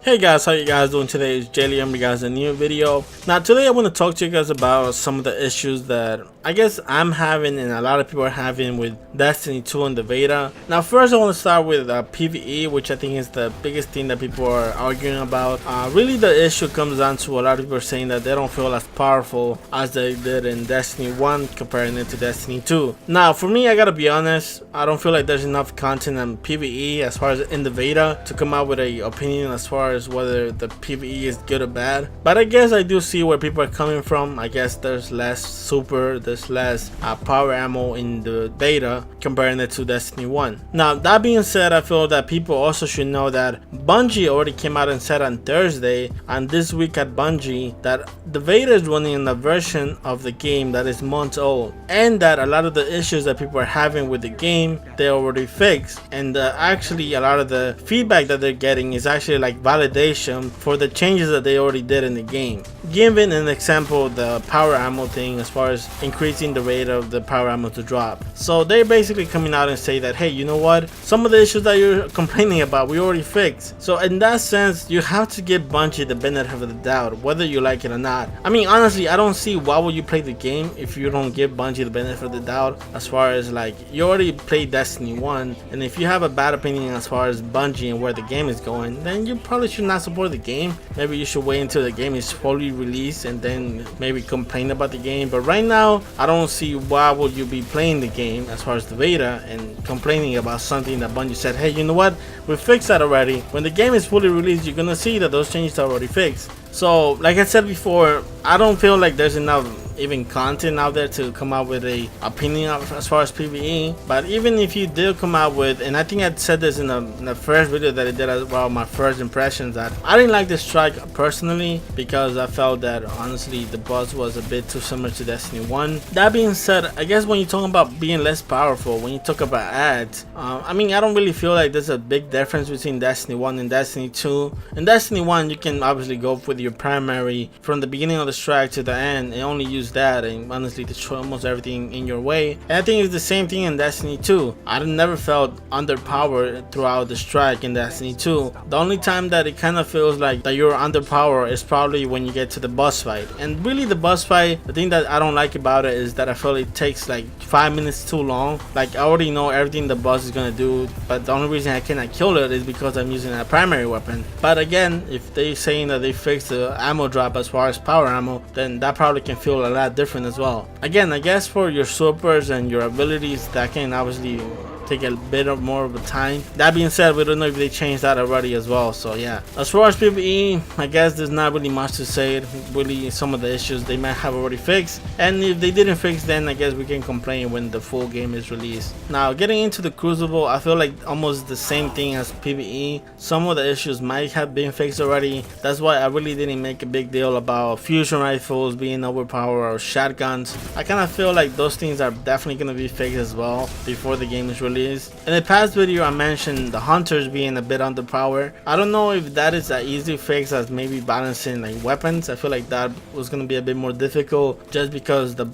Hey guys, how you guys doing today? It's Jaylee. I'm you guys a new video. Now today I want to talk to you guys about some of the issues that I guess I'm having and a lot of people are having with Destiny 2 in the beta. Now first I want to start with PvE, which I think is the biggest thing that people are arguing about. Really the issue comes down to a lot of people are saying that they don't feel as powerful as they did in Destiny 1 comparing it to Destiny 2. Now for me, I gotta be honest, I don't feel like there's enough content on PvE as far as in the beta to come out with an opinion as far as whether the PvE is good or bad. But I guess I do see where people are coming from. I guess there's less super, there's less power ammo in the beta comparing it to Destiny 1. Now that being said, I feel that people also should know that Bungie already came out and said on Thursday and this week at Bungie that the beta is running in a version of the game that is months old, and that a lot of the issues that people are having with the game they already fixed, and actually a lot of the feedback that they're getting is actually like validation for the changes that they already did in the game. Giving an example, the power ammo thing as far as increasing the rate of the power ammo to drop. So they're basically coming out and say that, hey, you know what, some of the issues that you're complaining about we already fixed. So in that sense, you have to give Bungie the benefit of the doubt whether you like it or not. I mean, honestly, I don't see why would you play the game if you don't give Bungie the benefit of the doubt as far as like you already played Destiny 1, and if you have a bad opinion as far as Bungie and where the game is going, then you probably should not support the game. Maybe you should wait until the game is fully released and then maybe complain about the game. But right now, I don't see why would you be playing the game as far as the beta and complaining about something that Bungie said, hey, you know what, we fixed that already. When the game is fully released, you're gonna see that those changes are already fixed. So like I said before, I don't feel like there's enough even content out there to come out with a opinion as far as PvE. But even if you did come out with, and I think I said this in the first video that I did about my first impressions, that I didn't like the strike personally because I felt that honestly the boss was a bit too similar to Destiny 1. That being said, I guess when you're talking about being less powerful, when you talk about ads, I mean, I don't really feel like there's a big difference between Destiny 1 and Destiny 2. In Destiny 1, you can obviously go with your primary from the beginning of the strike to the end and only use that and honestly destroy almost everything in your way. And I think it's the same thing in Destiny 2. I never felt underpowered throughout the strike in Destiny 2. The only time that it kind of feels like that you're underpowered is probably when you get to the boss fight. And really the boss fight, the thing that I don't like about it is that I feel it takes like 5 minutes too long. Like I already know everything the boss is gonna do, but the only reason I cannot kill it is because I'm using a primary weapon. But again, if they're saying that they fixed the ammo drop as far as power ammo, then that probably can feel a lot different as well. Again, I guess for your supers and your abilities, that can obviously take a bit of more of a time. That being said, we don't know if they changed that already as well. So yeah, as far as PvE, I guess there's not really much to say. Really, some of the issues they might have already fixed, and if they didn't fix, then I guess we can complain when the full game is released. Now getting into the Crucible, I feel like almost the same thing as PvE. Some of the issues might have been fixed already. That's why I really didn't make a big deal about fusion rifles being overpowered or shotguns. I kind of feel like those things are definitely going to be fixed as well before the game is released. In the past video I mentioned the hunters being a bit underpowered. I don't know if that is an easy fix as maybe balancing like weapons. I feel like that was going to be a bit more difficult just because the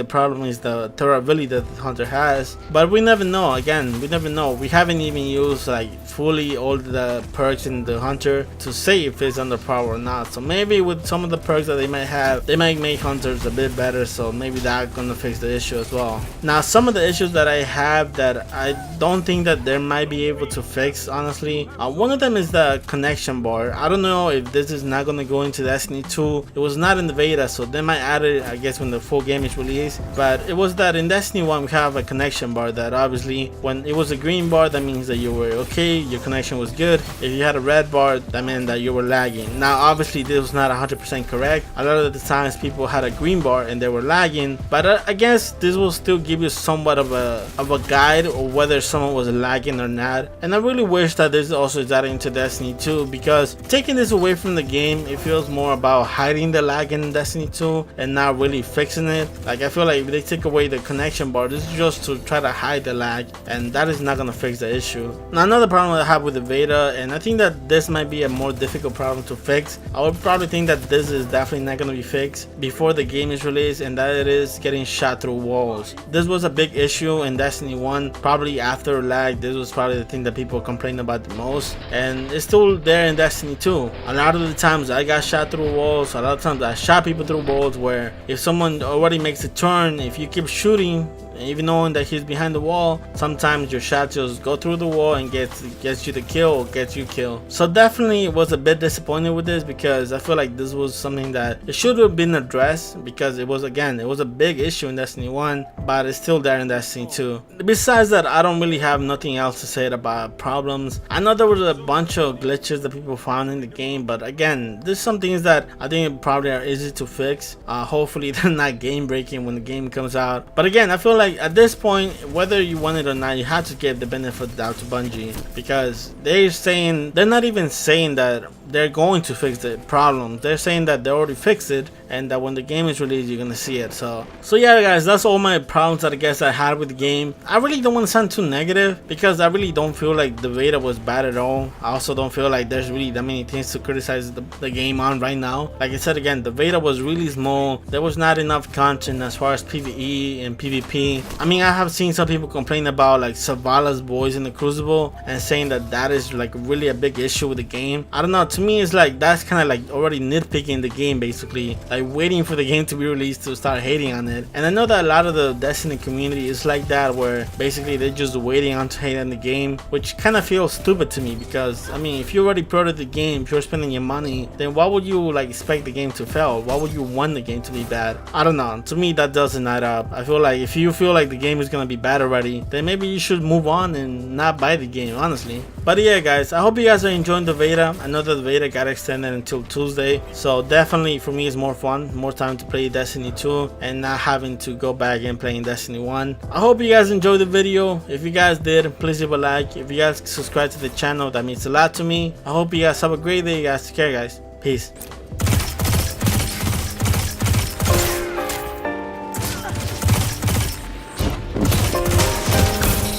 problem is the durability that the hunter has. But we never know. Again, we never know. We haven't even used like fully all the perks in the hunter to say if it's underpowered or not. So maybe with some of the perks that they might have, they might make hunters a bit better, so maybe that's gonna fix the issue as well. Now some of the issues that I have that I don't think that they might be able to fix, honestly, one of them is the connection bar. I don't know if this is not gonna go into Destiny 2. It was not in the beta, so they might add it I guess when the full game is released. But it was that in Destiny 1 we have a connection bar that obviously when it was a green bar, that means that you were okay, your connection was good. If you had a red bar, that meant that you were lagging. Now obviously this was not 100% correct. A lot of the times people had a green bar and they were lagging, but I guess this will still give you somewhat of a guide or whether someone was lagging or not. And I really wish that this also is added into Destiny 2, because taking this away from the game, it feels more about hiding the lag in Destiny 2 and not really fixing it. Like I feel like if they take away the connection bar, this is just to try to hide the lag, and that is not gonna fix the issue. Now another problem I have with the beta, and I think that this might be a more difficult problem to fix, I would probably think that this is definitely not gonna be fixed before the game is released, and that it is getting shot through walls. This was a big issue in Destiny 1, probably probably after lag, this was probably the thing that people complain about the most, and it's still there in Destiny 2. A lot of the times I got shot through walls, a lot of times I shot people through walls, where if someone already makes a turn, if you keep shooting even knowing that he's behind the wall, sometimes your shots just go through the wall and gets you the kill or gets you killed. So definitely was a bit disappointed with this, because I feel like this was something that it should have been addressed, because it was a big issue in Destiny 1, but it's still there in Destiny 2. Besides that, I don't really have nothing else to say about problems. I know there was a bunch of glitches that people found in the game, but again, there's some things that I think probably are easy to fix. Hopefully they're not game breaking when the game comes out. But again, I feel like at this point, whether you want it or not, you have to give the benefit of the doubt to Bungie, because they're not even saying that they're going to fix the problem. They're saying that they already fixed it, and that when the game is released, you're gonna see it. So yeah, guys, that's all my problems that I guess I had with the game. I really don't want to sound too negative, because I really don't feel like the beta was bad at all. I also don't feel like there's really that many things to criticize the game on right now. Like I said again, the beta was really small. There was not enough content as far as PvE and PvP. I mean, I have seen some people complain about like Zavala's voice in the Crucible and saying that is like really a big issue with the game. I don't know, to me it's like that's kind of like already nitpicking the game, basically like waiting for the game to be released to start hating on it. And I know that a lot of the Destiny community is like that, where basically they're just waiting on to hate on the game, which kind of feels stupid to me, because I mean, if you already pre-ordered the game, if you're spending your money, then why would you like expect the game to fail? Why would you want the game to be bad? I don't know, to me that doesn't add up. I feel like if you feel like the game is gonna be bad already, then maybe you should move on and not buy the game, honestly. But yeah, guys, I hope you guys are enjoying the beta. I know that the beta got extended until Tuesday, so definitely for me it's more fun, more time to play Destiny 2 and not having to go back and playing Destiny 1. I hope you guys enjoyed the video. If you guys did, please leave a like. If you guys subscribe to the channel, that means a lot to me. I hope you guys have a great day, guys. Take care, guys. Peace.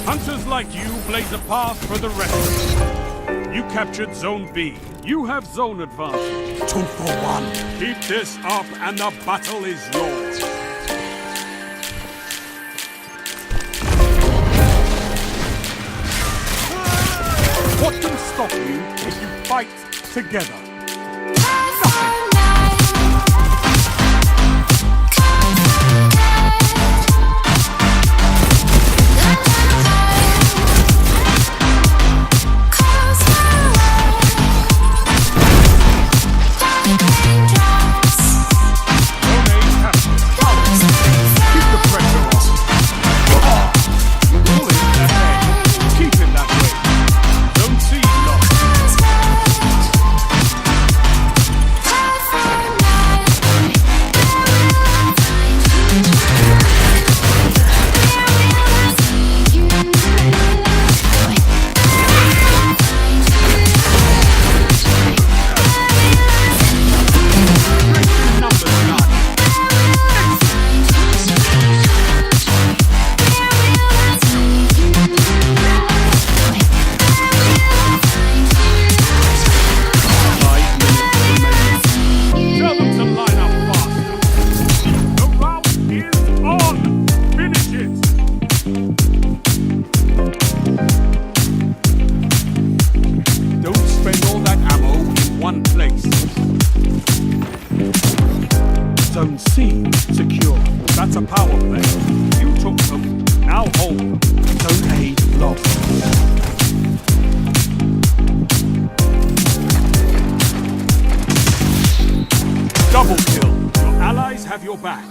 Hunters like you blaze a path for the rest of us. You captured Zone B. You have zone advantage. 2 for 1. Keep this up and the battle is yours. What can stop you if you fight together? Zone C secure. That's a power play. You took them, now hold them. Zone A lost. Double kill. Your allies have your back.